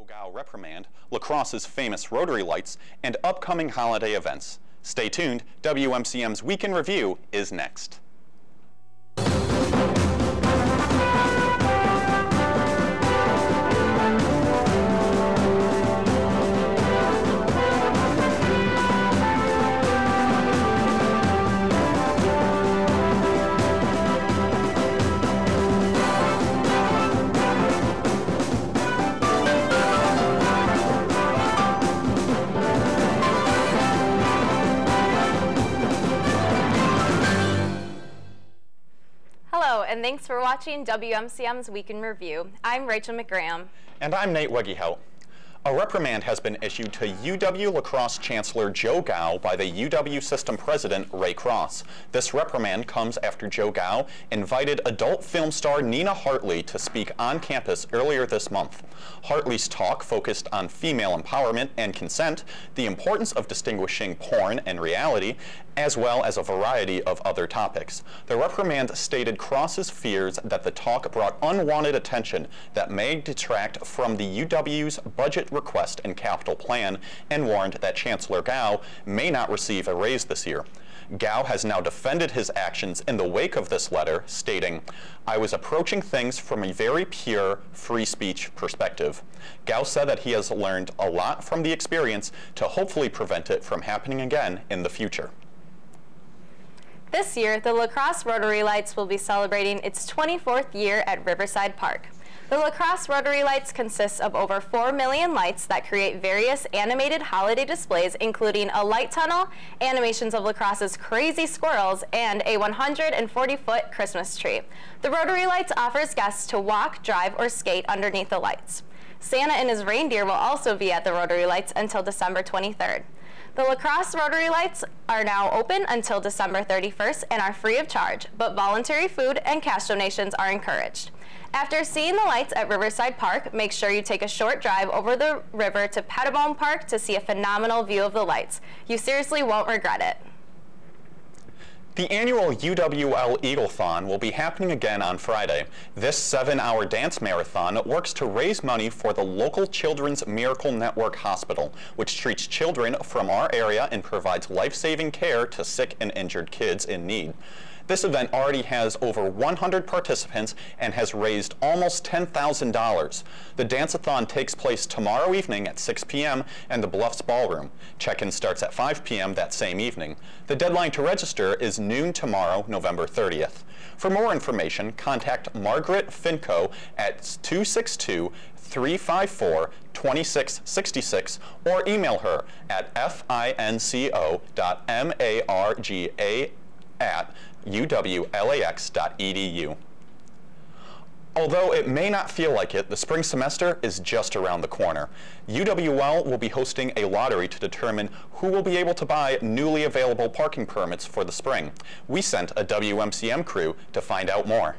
Gao reprimand, Lacrosse's famous Rotary lights, and upcoming holiday events. Stay tuned, WMCM's Week in Review is next. Hello, and thanks for watching WMCM's Week in Review. I'm Rachel McGraham. And I'm Nate Weggehout. A reprimand has been issued to UW Lacrosse Chancellor Joe Gao by the UW System President Ray Crosse. This reprimand comes after Joe Gao invited adult film star Nina Hartley to speak on campus earlier this month. Hartley's talk focused on female empowerment and consent, the importance of distinguishing porn and reality, as well as a variety of other topics. The reprimand stated Crosse's fears that the talk brought unwanted attention that may detract from the UW's budget request and capital plan, and warned that Chancellor Gao may not receive a raise this year. Gao has now defended his actions in the wake of this letter, stating, "I was approaching things from a very pure free speech perspective." Gao said that he has learned a lot from the experience to hopefully prevent it from happening again in the future. This year, the Lacrosse Rotary Lights will be celebrating its 24th year at Riverside Park. The Lacrosse Rotary Lights consists of over 4 million lights that create various animated holiday displays, including a light tunnel, animations of Lacrosse's crazy squirrels, and a 140-foot Christmas tree. The Rotary Lights offers guests to walk, drive, or skate underneath the lights. Santa and his reindeer will also be at the Rotary Lights until December 23rd. The Lacrosse Rotary Lights are now open until December 31st and are free of charge, but voluntary food and cash donations are encouraged. After seeing the lights at Riverside Park, make sure you take a short drive over the river to Pettibone Park to see a phenomenal view of the lights. You seriously won't regret it. The annual UWL Eagle Thon will be happening again on Friday. This 7-hour dance marathon works to raise money for the local Children's Miracle Network Hospital, which treats children from our area and provides life-saving care to sick and injured kids in need. This event already has over 100 participants and has raised almost $10,000. The dance-a-thon takes place tomorrow evening at 6 p.m. in the Bluffs Ballroom. Check-in starts at 5 p.m. that same evening. The deadline to register is noon tomorrow, November 30th. For more information, contact Margaret Finco at 262-354-2666 or email her at finco.marga@uwlax.edu. Although it may not feel like it, the spring semester is just around the corner. UWL will be hosting a lottery to determine who will be able to buy newly available parking permits for the spring. We sent a WMCM crew to find out more.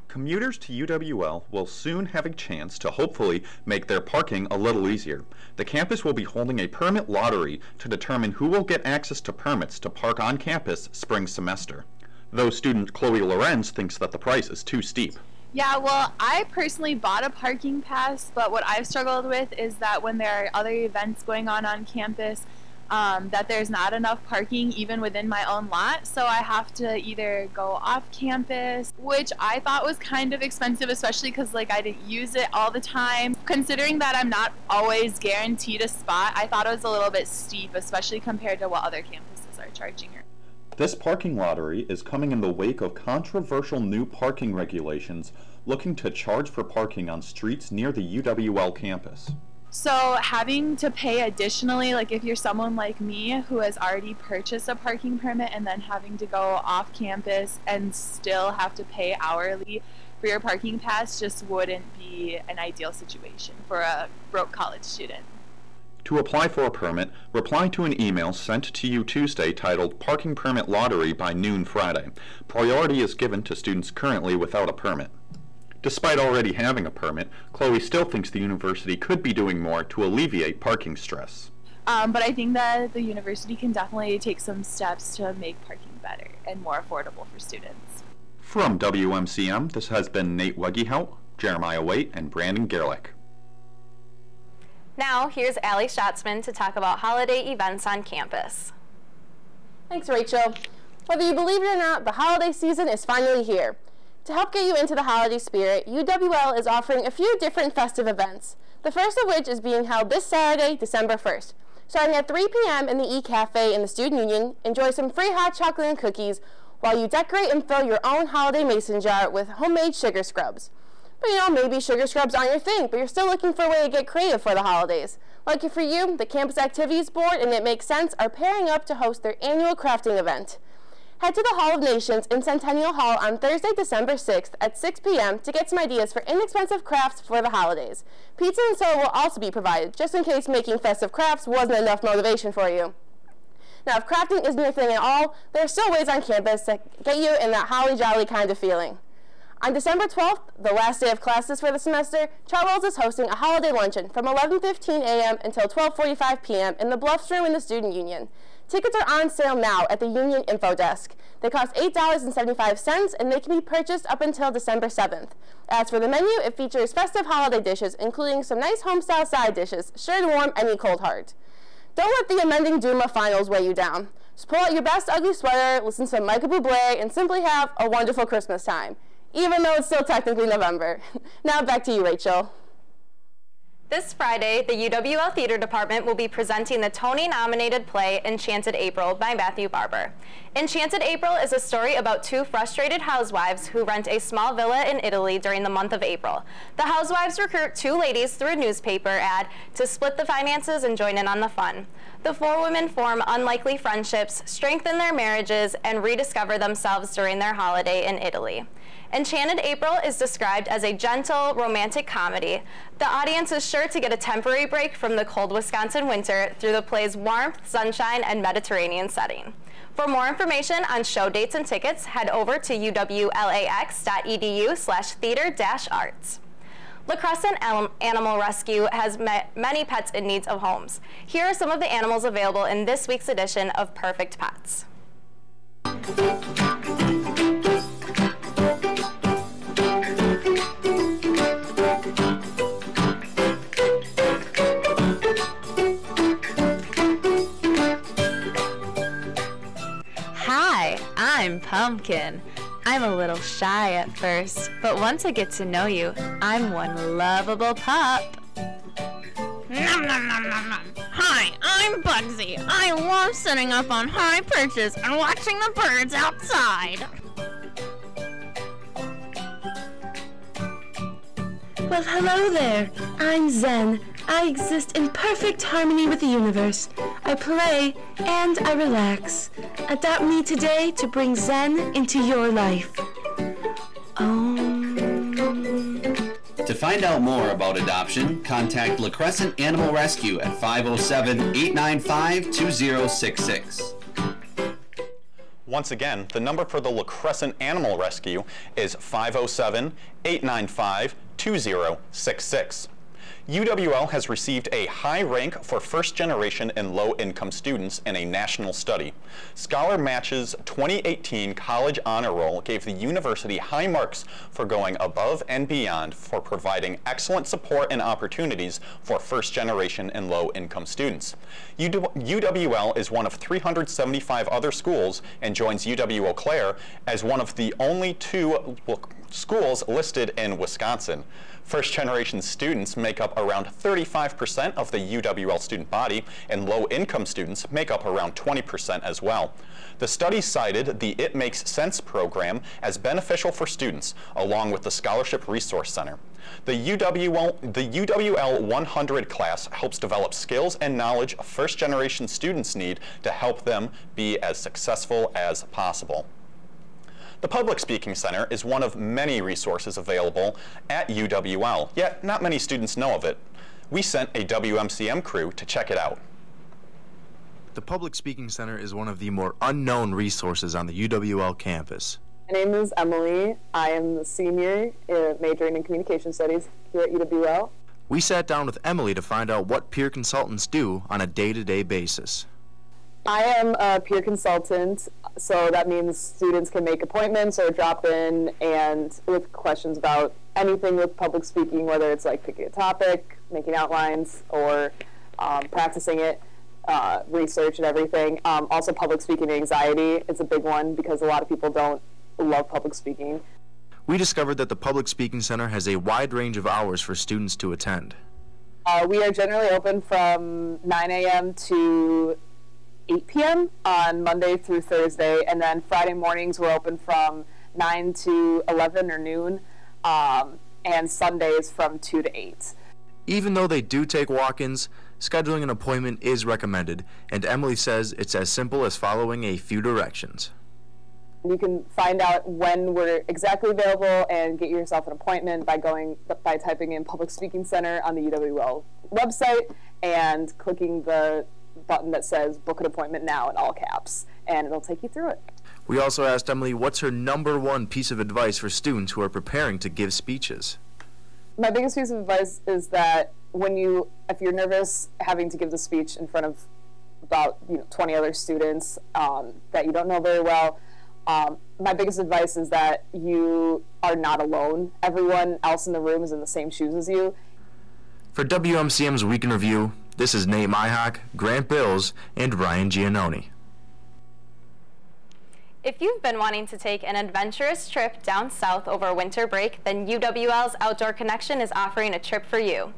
Commuters to UWL will soon have a chance to hopefully make their parking a little easier. The campus will be holding a permit lottery to determine who will get access to permits to park on campus spring semester. Though student Chloe Lorenz thinks that the price is too steep. Yeah, well, I personally bought a parking pass, but what I've struggled with is that when there are other events going on campus, that there's not enough parking even within my own lot, so I have to either go off campus, which I thought was kind of expensive, especially because I didn't use it all the time. Considering that I'm not always guaranteed a spot, I thought it was a little bit steep, especially compared to what other campuses are charging. This parking lottery is coming in the wake of controversial new parking regulations looking to charge for parking on streets near the UWL campus. So having to pay additionally, if you're someone like me who has already purchased a parking permit and then having to go off campus and still have to pay hourly for your parking pass, just wouldn't be an ideal situation for a broke college student. To apply for a permit, reply to an email sent to you Tuesday titled Parking Permit Lottery by noon Friday. Priority is given to students currently without a permit. Despite already having a permit, Chloe still thinks the university could be doing more to alleviate parking stress. But I think that the university can definitely take some steps to make parking better and more affordable for students. From WMCM, this has been Nate Weggehout, Jeremiah Waite, and Brandon Gerlich. Now, here's Allie Schatzman to talk about holiday events on campus. Thanks, Rachel. Whether you believe it or not, the holiday season is finally here. To help get you into the holiday spirit, UWL is offering a few different festive events, the first of which is being held this Saturday, December 1st. Starting at 3 p.m. in the E-Cafe in the Student Union, enjoy some free hot chocolate and cookies while you decorate and fill your own holiday mason jar with homemade sugar scrubs. But you know, maybe sugar scrubs aren't your thing, but you're still looking for a way to get creative for the holidays. Lucky for you, the Campus Activities Board and It Makes Sense are pairing up to host their annual crafting event. Head to the Hall of Nations in Centennial Hall on Thursday, December 6th at 6 p.m. to get some ideas for inexpensive crafts for the holidays. Pizza and soda will also be provided, just in case making festive crafts wasn't enough motivation for you. Now, if crafting isn't your thing at all, there are still ways on campus to get you in that holly jolly kind of feeling. On December 12th, the last day of classes for the semester, Chartwell's is hosting a holiday luncheon from 11:15 a.m. until 12:45 p.m. in the Bluffs Room in the Student Union. Tickets are on sale now at the Union Info Desk. They cost $8.75 and they can be purchased up until December 7th. As for the menu, it features festive holiday dishes, including some nice home-style side dishes, sure to warm any cold heart. Don't let the amending doom of finals weigh you down. Just pull out your best ugly sweater, listen to Michael Bublé, and simply have a wonderful Christmas time, even though it's still technically November. Now back to you, Rachel. This Friday, the UWL Theater Department will be presenting the Tony-nominated play Enchanted April by Matthew Barber. Enchanted April is a story about two frustrated housewives who rent a small villa in Italy during the month of April. The housewives recruit two ladies through a newspaper ad to split the finances and join in on the fun. The four women form unlikely friendships, strengthen their marriages, and rediscover themselves during their holiday in Italy. Enchanted April is described as a gentle, romantic comedy. The audience is sure to get a temporary break from the cold Wisconsin winter through the play's warmth, sunshine, and Mediterranean setting. For more information on show dates and tickets, head over to uwlax.edu/theater-arts. Lacrosse Animal Rescue has many pets in need of homes. Here are some of the animals available in this week's edition of Perfect Pets. Hi, I'm Pumpkin. I'm a little shy at first, but once I get to know you, I'm one lovable pup. Nom nom nom nom nom. Hi, I'm Bugsy. I love sitting up on high perches and watching the birds outside. Well, hello there. I'm Zen. I exist in perfect harmony with the universe. I play and I relax. Adopt me today to bring Zen into your life. To find out more about adoption, contact Lacrosse Animal Rescue at 507-895-2066. Once again, the number for the Lacrosse Animal Rescue is 507-895-2066. UWL has received a high rank for first-generation and low-income students in a national study. Scholar Match's 2018 College Honor Roll gave the university high marks for going above and beyond for providing excellent support and opportunities for first-generation and low-income students. UWL is one of 375 other schools and joins UW-Eau Claire as one of the only two schools listed in Wisconsin. First-generation students make up around 35% of the UWL student body, and low-income students make up around 20% as well. The study cited the It Makes Sense program as beneficial for students, along with the Scholarship Resource Center. The UWL 100 class helps develop skills and knowledge first-generation students need to help them be as successful as possible. The Public Speaking Center is one of many resources available at UWL, yet not many students know of it. We sent a WMCM crew to check it out. The Public Speaking Center is one of the more unknown resources on the UWL campus. My name is Emily. I am a senior majoring in communication studies here at UWL. We sat down with Emily to find out what peer consultants do on a day-to-day basis. I am a peer consultant, so that means students can make appointments or drop in and with questions about anything with public speaking, whether it's like picking a topic, making outlines, or practicing it, research and everything. Also, public speaking anxiety is a big one because a lot of people don't love public speaking. We discovered that the Public Speaking Center has a wide range of hours for students to attend. We are generally open from 9 a.m. to 8 p.m. on Monday through Thursday, and then Friday mornings we're open from 9 to 11 or noon, and Sundays from 2 to 8. Even though they do take walk-ins, scheduling an appointment is recommended, and Emily says it's as simple as following a few directions. You can find out when we're exactly available and get yourself an appointment by typing in Public Speaking Center on the UWL website and clicking the button that says book an appointment now in all caps, and it'll take you through it. We also asked Emily what's her #1 piece of advice for students who are preparing to give speeches. My biggest piece of advice is that if you're nervous having to give the speech in front of about 20 other students that you don't know very well, my biggest advice is that you are not alone. Everyone else in the room is in the same shoes as you. For WMCM's Week in Review, this is Nate Myhock, Grant Bills, and Ryan Giannoni. If you've been wanting to take an adventurous trip down south over winter break, then UWL's Outdoor Connection is offering a trip for you.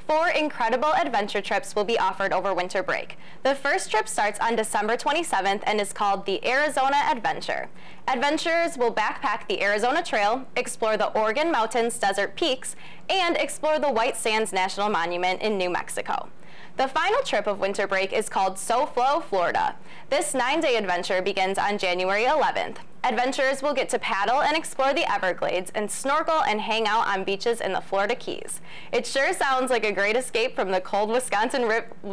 4 incredible adventure trips will be offered over winter break. The first trip starts on December 27th and is called the Arizona Adventure. Adventurers will backpack the Arizona Trail, explore the Oregon Mountains Desert Peaks, and explore the White Sands National Monument in New Mexico. The final trip of winter break is called SoFlo, Florida. This 9-day adventure begins on January 11th. Adventurers will get to paddle and explore the Everglades and snorkel and hang out on beaches in the Florida Keys. It sure sounds like a great escape from the cold Wisconsin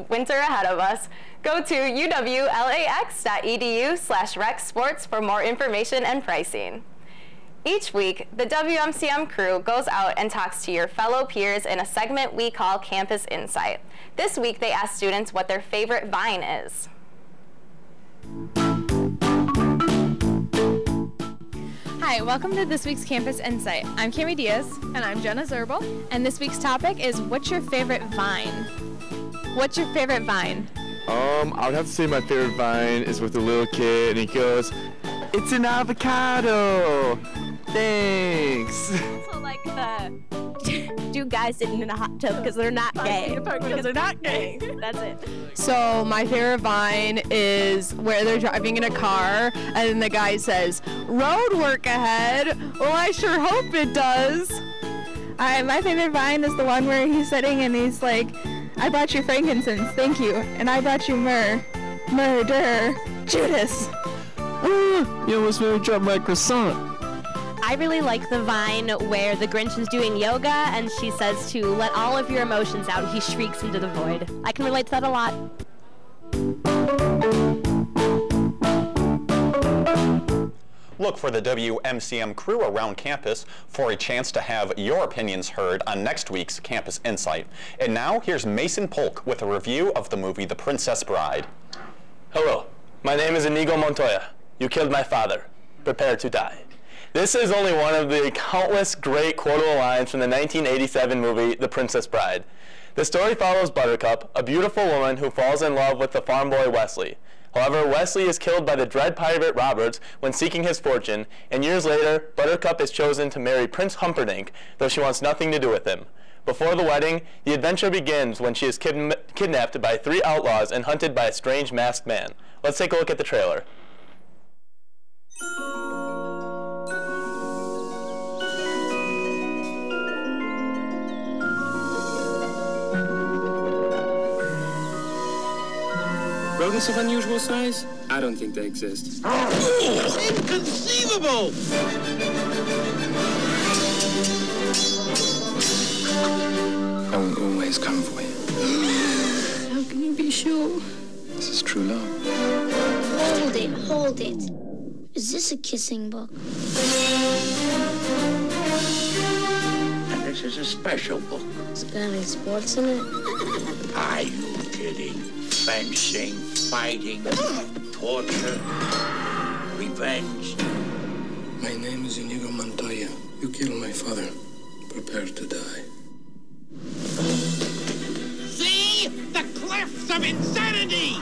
winter ahead of us. Go to uwlax.edu/recsports for more information and pricing. Each week, the WMCM crew goes out and talks to your fellow peers in a segment we call Campus Insight. This week, they ask students what their favorite vine is. Hi, welcome to this week's Campus Insight. I'm Cami Diaz. And I'm Jenna Zerbal. And this week's topic is, what's your favorite vine? What's your favorite vine? I would have to say my favorite vine is with the little kid, and he goes, "It's an avocado! Thanks!" Also like the do guys sitting in a hot tub because they're not gay. Because they're not gay. That's it. So my favorite vine is where they're driving in a car and then the guy says, "Road work ahead." Well, I sure hope it does. My favorite vine is the one where he's sitting and he's like, "I brought you frankincense, thank you. And I brought you myrrh. Murder. Judas." You almost made me drop my croissant. I really like the vine where the Grinch is doing yoga and she says to let all of your emotions out. He shrieks into the void. I can relate to that a lot. Look for the WMCM crew around campus for a chance to have your opinions heard on next week's Campus Insight. And now, here's Mason Polk with a review of the movie The Princess Bride. Hello, my name is Inigo Montoya. You killed my father. Prepare to die. This is only one of the countless great quotable lines from the 1987 movie The Princess Bride. The story follows Buttercup, a beautiful woman who falls in love with the farm boy Wesley. However, Wesley is killed by the dread pirate Roberts when seeking his fortune, and years later, Buttercup is chosen to marry Prince Humperdinck, though she wants nothing to do with him. Before the wedding, the adventure begins when she is kidnapped by 3 outlaws and hunted by a strange masked man. Let's take a look at the trailer. Rodents of unusual size? I don't think they exist. Inconceivable! I will always come for you. How can you be sure? This is true love. Hold it, hold it. Is this a kissing book? And this is a special book. Is there any sports in it? Are you kidding? fencing, fighting, torture, revenge. My name is Inigo Montoya. You killed my father. Prepare to die. See? The cliffs of insanity!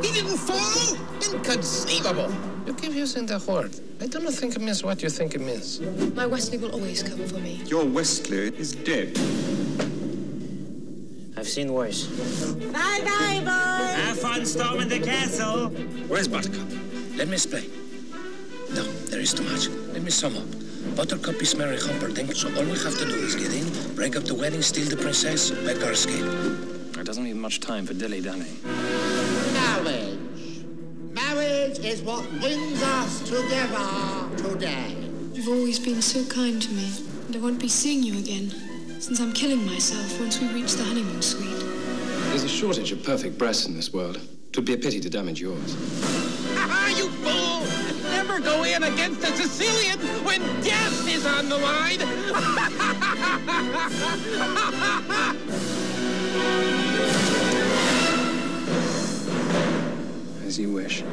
He didn't fall? Inconceivable! You keep using the word. I do not think it means what you think it means. My Wesley will always come for me. Your Wesley is dead. I've seen worse. Bye-bye, boys! Have fun storming the castle. Where's Buttercup? Let me explain. No, there is too much. Let me sum up. Buttercup is Mary Humperdinck, so all we have to do is get in, break up the wedding, steal the princess, make our escape. There doesn't leave much time for dilly-dallying. Marriage. Marriage is what brings us together today. You've always been so kind to me, and I won't be seeing you again, since I'm killing myself once we reach the honeymoon suite. There's a shortage of perfect breasts in this world. It would be a pity to damage yours. Ha-ha, you fool! Never go in against a Sicilian when death is on the line! As you wish.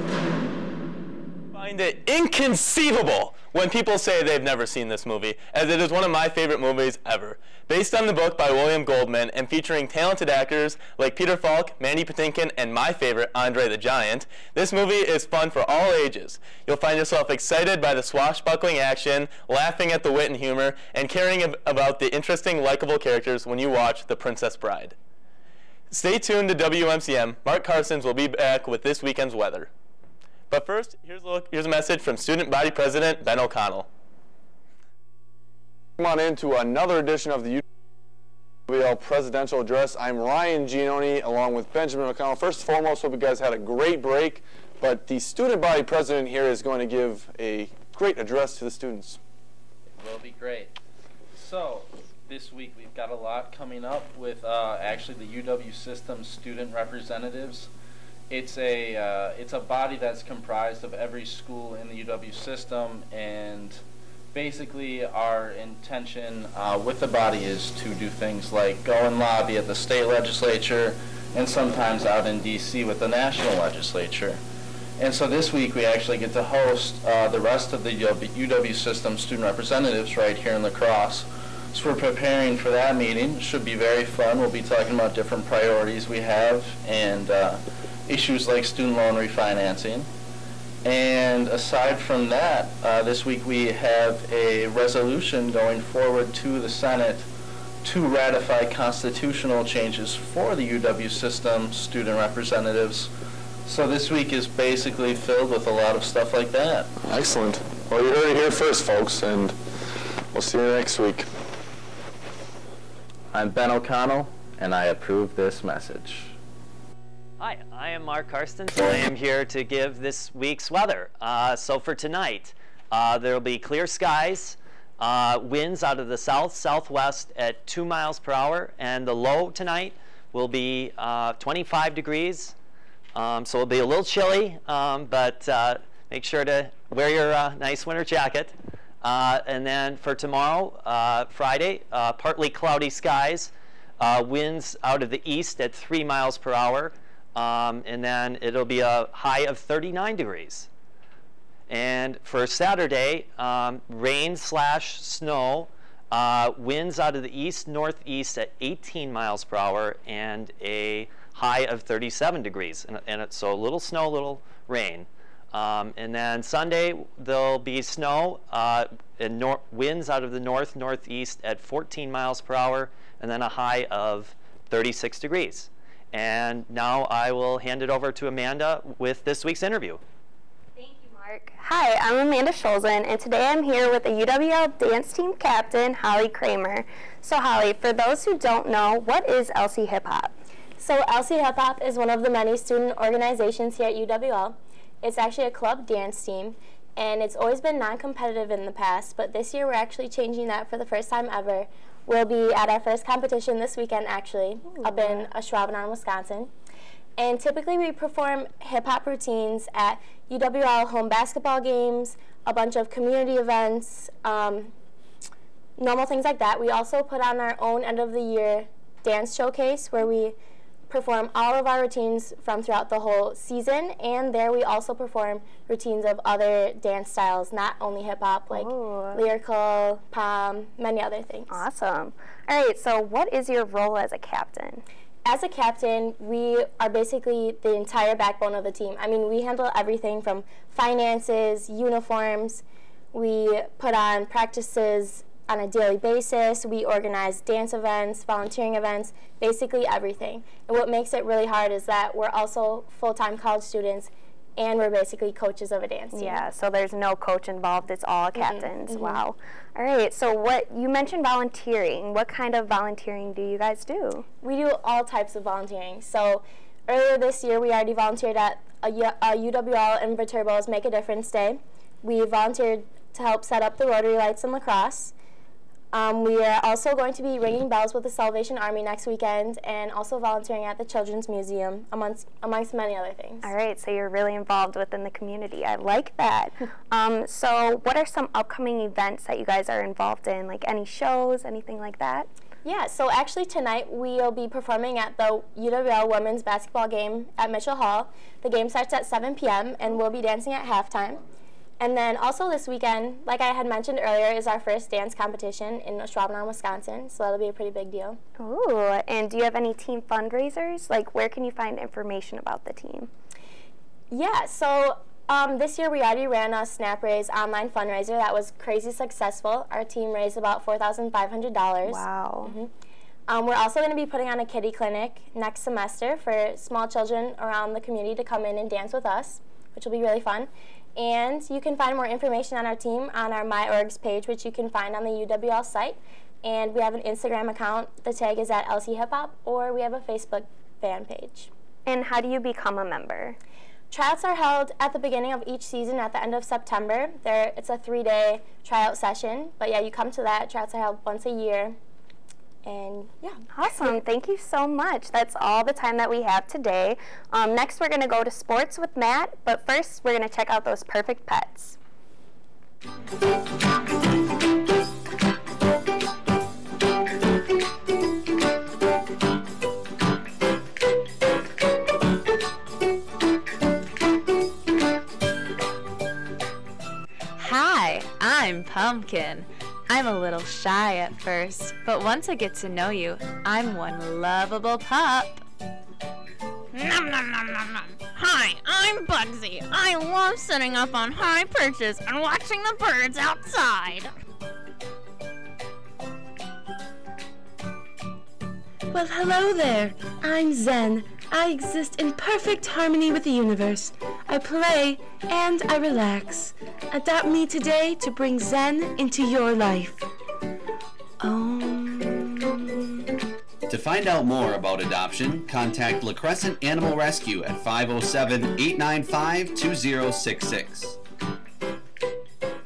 Find it inconceivable when people say they've never seen this movie, as it is one of my favorite movies ever. Based on the book by William Goldman and featuring talented actors like Peter Falk, Mandy Patinkin, and my favorite, Andre the Giant, this movie is fun for all ages. You'll find yourself excited by the swashbuckling action, laughing at the wit and humor, and caring about the interesting, likable characters when you watch The Princess Bride. Stay tuned to WMCM. Mark Carsons will be back with this weekend's weather. But first, here's a message from Student Body President Ben O'Connell. Come on into another edition of the UWL Presidential Address. I'm Ryan Giannoni along with Benjamin O'Connell. First and foremost, hope you guys had a great break, but the Student Body President here is going to give a great address to the students. It will be great. So, this week we've got a lot coming up with actually the UW System student representatives. It's a body that's comprised of every school in the UW system, and basically our intention with the body is to do things like go and lobby at the state legislature and sometimes out in DC with the national legislature. And so this week we actually get to host the rest of the UW system student representatives right here in Lacrosse. So we're preparing for that meeting. It should be very fun. We'll be talking about different priorities we have and issues like student loan refinancing. And aside from that, this week we have a resolution going forward to the Senate to ratify constitutional changes for the UW system student representatives. So this week is basically filled with a lot of stuff like that. Excellent. Well, you heard it here first, folks, and we'll see you next week. I'm Ben O'Connell, and I approve this message. Hi, I am Mark Karstens, and I am here to give this week's weather. So for tonight, there will be clear skies, winds out of the south-southwest at 2 miles per hour, and the low tonight will be 25 degrees. So it'll be a little chilly, but make sure to wear your nice winter jacket. And then for tomorrow, Friday, partly cloudy skies, winds out of the east at 3 miles per hour. And then it'll be a high of 39 degrees. And for Saturday, rain/snow, winds out of the east-northeast at 18 miles per hour and a high of 37 degrees. And so a little snow, a little rain. And then Sunday, there'll be snow and winds out of the north-northeast at 14 miles per hour and then a high of 36 degrees. And now I will hand it over to Amanda with this week's interview. Thank you, Mark. Hi, I'm Amanda Scholzen, and today I'm here with the UWL dance team captain, Holly Kramer. So Holly, for those who don't know, what is LC Hip Hop? So LC Hip Hop is one of the many student organizations here at UWL. It's actually a club dance team, and it's always been non-competitive in the past, but this year we're actually changing that for the first time ever. We'll be at our first competition this weekend, actually, up in Ashwaubenon, Wisconsin. And typically we perform hip-hop routines at UWL home basketball games, a bunch of community events, normal things like that. We also put on our own end-of-the-year dance showcase where we perform all of our routines from throughout the whole season, and there we also perform routines of other dance styles, not only hip-hop, like lyrical, prom, many other things. Awesome. All right, so what is your role as a captain? As a captain, we are basically the entire backbone of the team. I mean, we handle everything from finances, uniforms, we put on practices on a daily basis, we organize dance events, volunteering events, basically everything. And what makes it really hard is that we're also full-time college students, and we're basically coaches of a dance team. Yeah, so there's no coach involved, it's all captains. Wow. All right, so what you mentioned volunteering. What kind of volunteering do you guys do? We do all types of volunteering. So earlier this year, we already volunteered at a UWL and Viterbo's Make a Difference Day. We volunteered to help set up the Rotary lights in Lacrosse. We are also going to be ringing bells with the Salvation Army next weekend, and also volunteering at the Children's Museum, amongst many other things. All right, so you're really involved within the community. I like that. So what are some upcoming events that you guys are involved in, like any shows, anything like that? Yeah, so actually tonight we'll be performing at the UWL women's basketball game at Mitchell Hall. The game starts at 7 p.m. and we'll be dancing at halftime. And then also this weekend, like I had mentioned earlier, is our first dance competition in Schwabenau, Wisconsin, so that'll be a pretty big deal. Ooh, and do you have any team fundraisers? Like, where can you find information about the team? Yeah, so this year we already ran a Snap Raise online fundraiser that was crazy successful. Our team raised about $4,500. Wow. We're also going to be putting on a kiddie clinic next semester for small children around the community to come in and dance with us, which will be really fun. And you can find more information on our team on our MyOrgs page, which you can find on the UWL site. And we have an Instagram account. The tag is at LC Hip Hop, or we have a Facebook fan page. And how do you become a member? Tryouts are held at the beginning of each season at the end of September. It's a 3-day tryout session. But yeah, you come to that. Tryouts are held once a year. And yeah. Awesome. Thank you so much. That's all the time that we have today. Next, we're going to go to sports with Matt, but first, we're going to check out those perfect pets. Hi, I'm Pumpkin. I'm a little shy at first, but once I get to know you, I'm one lovable pup. Nom nom nom nom nom. Hi, I'm Bugsy. I love sitting up on high perches and watching the birds outside. Well, hello there. I'm Zen. I exist in perfect harmony with the universe. I play and I relax. Adopt me today to bring Zen into your life. To find out more about adoption, contact La Crescent Animal Rescue at 507-895-2066.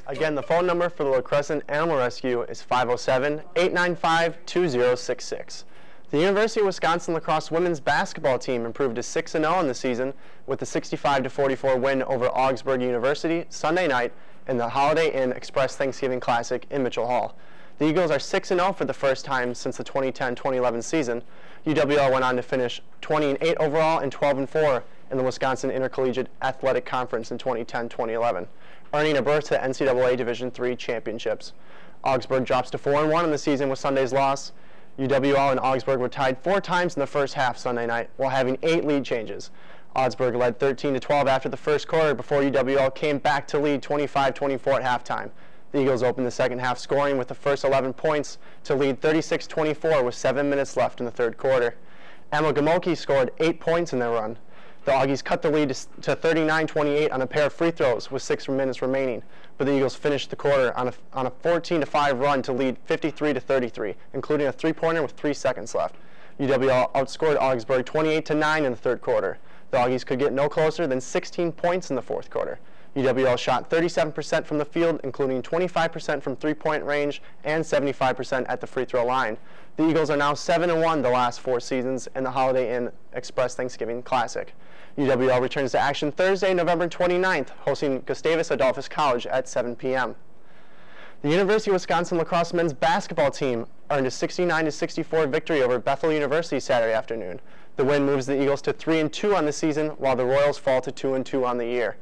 Again, the phone number for the La Crescent Animal Rescue is 507-895-2066. The University of Wisconsin Lacrosse women's basketball team improved to 6-0 in the season with a 65-44 win over Augsburg University Sunday night in the Holiday Inn Express Thanksgiving Classic in Mitchell Hall. The Eagles are 6-0 for the first time since the 2010-2011 season. UWL went on to finish 20-8 overall and 12-4 in the Wisconsin Intercollegiate Athletic Conference in 2010-2011, earning a berth to the NCAA Division III championships. Augsburg drops to 4-1 in the season with Sunday's loss. UWL and Augsburg were tied 4 times in the first half Sunday night, while having 8 lead changes. Augsburg led 13-12 after the first quarter before UWL came back to lead 25-24 at halftime. The Eagles opened the second half scoring with the first 11 points to lead 36-24 with 7 minutes left in the third quarter. Emma Gamoki scored 8 points in their run. The Augies cut the lead to 39-28 on a pair of free throws with 6 minutes remaining, but the Eagles finished the quarter on a 14-5 run to lead 53-33, including a 3-pointer with 3 seconds left. UWL outscored Augsburg 28-9 in the third quarter. The Augies could get no closer than 16 points in the fourth quarter. UWL shot 37% from the field, including 25% from three-point range and 75% at the free throw line. The Eagles are now 7-1 the last 4 seasons in the Holiday Inn Express Thanksgiving Classic. UWL returns to action Thursday, November 29th, hosting Gustavus Adolphus College at 7 p.m. The University of Wisconsin Lacrosse men's basketball team earned a 69-64 victory over Bethel University Saturday afternoon. The win moves the Eagles to 3-2 on the season, while the Royals fall to 2-2 on the year.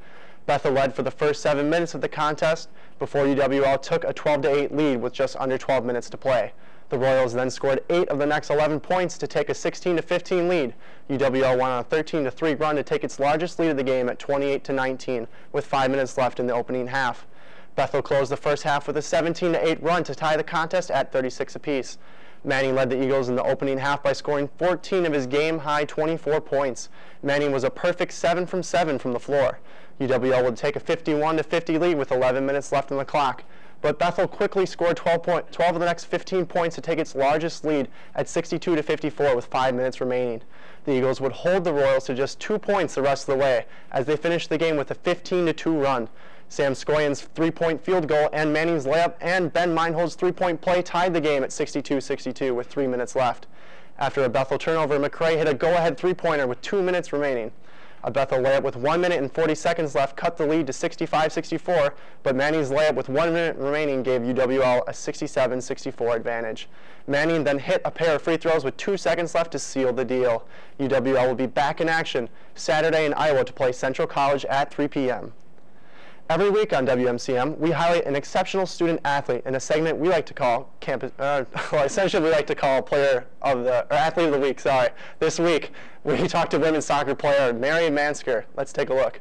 Bethel led for the first 7 minutes of the contest before UWL took a 12-8 lead with just under 12 minutes to play. The Royals then scored 8 of the next 11 points to take a 16-15 lead. UWL went on a 13-3 run to take its largest lead of the game at 28-19 with 5 minutes left in the opening half. Bethel closed the first half with a 17-8 run to tie the contest at 36 apiece. Manning led the Eagles in the opening half by scoring 14 of his game-high 24 points. Manning was a perfect 7 from 7 from the floor. UWL would take a 51-50 lead with 11 minutes left on the clock. But Bethel quickly scored 12 of the next 15 points to take its largest lead at 62-54 with 5 minutes remaining. The Eagles would hold the Royals to just 2 points the rest of the way as they finished the game with a 15-2 run. Sam Scoyan's 3-point field goal and Manning's layup and Ben Meinhold's 3-point play tied the game at 62-62 with 3 minutes left. After a Bethel turnover, McCray hit a go-ahead 3-pointer with 2 minutes remaining. A Bethel layup with 1 minute and 40 seconds left cut the lead to 65-64, but Manning's layup with 1 minute remaining gave UWL a 67-64 advantage. Manning then hit a pair of free throws with 2 seconds left to seal the deal. UWL will be back in action Saturday in Iowa to play Central College at 3 p.m. Every week on WMCM, we highlight an exceptional student athlete in a segment we like to call essentially we like to call player of the, or athlete of the week, sorry. This week, we talked to women's soccer player Mary Mansker. Let's take a look.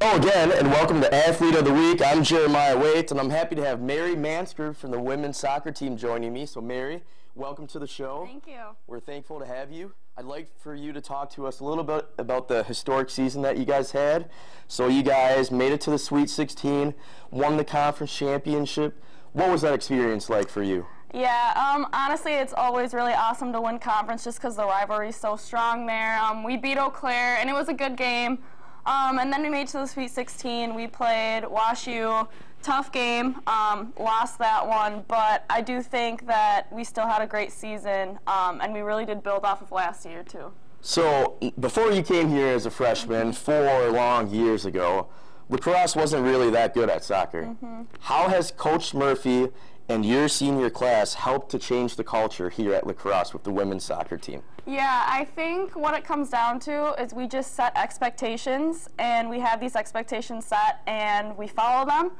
Hello again, and welcome to Athlete of the Week. I'm Jeremiah Waite, and I'm happy to have Mary Mansker from the women's soccer team joining me. So Mary, welcome to the show. Thank you. We're thankful to have you. I'd like for you to talk to us a little bit about the historic season that you guys had. So you guys made it to the Sweet 16, won the conference championship. What was that experience like for you? Yeah, honestly, it's always really awesome to win conference just because the rivalry is so strong there. We beat Eau Claire, and it was a good game. And then we made it to the Sweet 16. We played WashU. Tough game, lost that one, but I do think that we still had a great season, and we really did build off of last year too. So before you came here as a freshman 4 long years ago, Lacrosse wasn't really that good at soccer. How has Coach Murphy and your senior class helped to change the culture here at Lacrosse with the women's soccer team? Yeah, I think what it comes down to is we just set expectations, and we have these expectations set, and we follow them.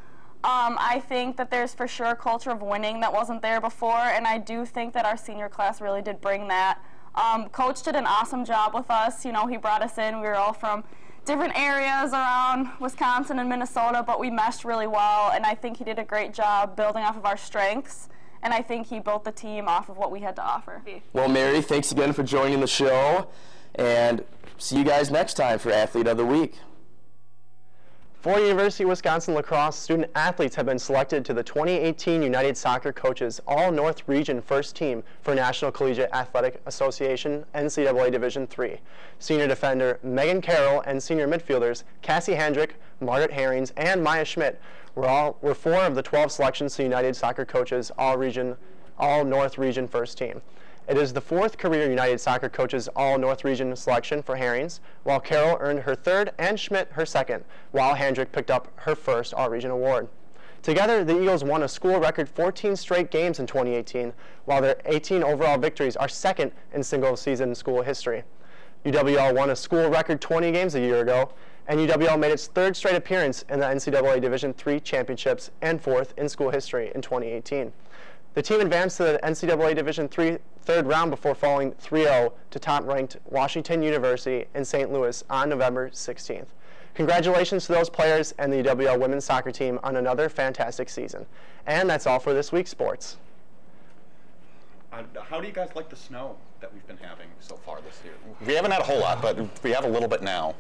I think that there's for sure a culture of winning that wasn't there before, and I do think that our senior class really did bring that. Coach did an awesome job with us. You know, he brought us in. We were all from different areas around Wisconsin and Minnesota, but we meshed really well, and I think he did a great job building off of our strengths, and I think he built the team off of what we had to offer. Well, Mary, thanks again for joining the show, and see you guys next time for Athlete of the Week. 4 University of Wisconsin lacrosse student athletes have been selected to the 2018 United Soccer Coaches All-North Region First Team for National Collegiate Athletic Association NCAA Division III. Senior defender Megan Carroll and senior midfielders Cassie Hendrick, Margaret Herrings, and Maya Schmidt were 4 of the 12 selections to United Soccer Coaches All-North Region First Team. It is the 4th career United Soccer Coaches All-North Region selection for Herrings, while Carroll earned her 3rd and Schmidt her 2nd, while Hendrick picked up her 1st All-Region award. Together, the Eagles won a school record 14 straight games in 2018, while their 18 overall victories are 2nd in single-season school history. UWL won a school record 20 games a year ago, and UWL made its 3rd straight appearance in the NCAA Division III championships and 4th in school history in 2018. The team advanced to the NCAA Division III 3rd round before falling 3-0 to top-ranked Washington University in St. Louis on November 16th. Congratulations to those players and the UWL women's soccer team on another fantastic season. And that's all for this week's sports. How do you guys like the snow that we've been having so far this year? We haven't had a whole lot, but we have a little bit now.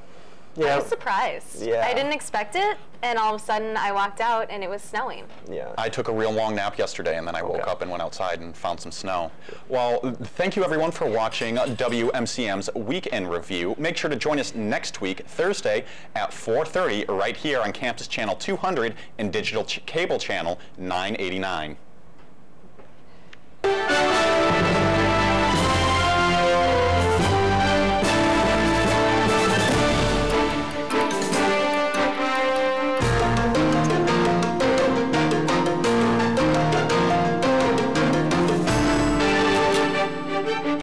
Yeah. I was surprised. Yeah. I didn't expect it, and all of a sudden I walked out and it was snowing. Yeah. I took a real long nap yesterday, and then I woke up and went outside and found some snow. Well, thank you everyone for watching WMCM's Week in Review. Make sure to join us next week, Thursday at 4:30, right here on Campus Channel 200 and Digital Cable Channel 989.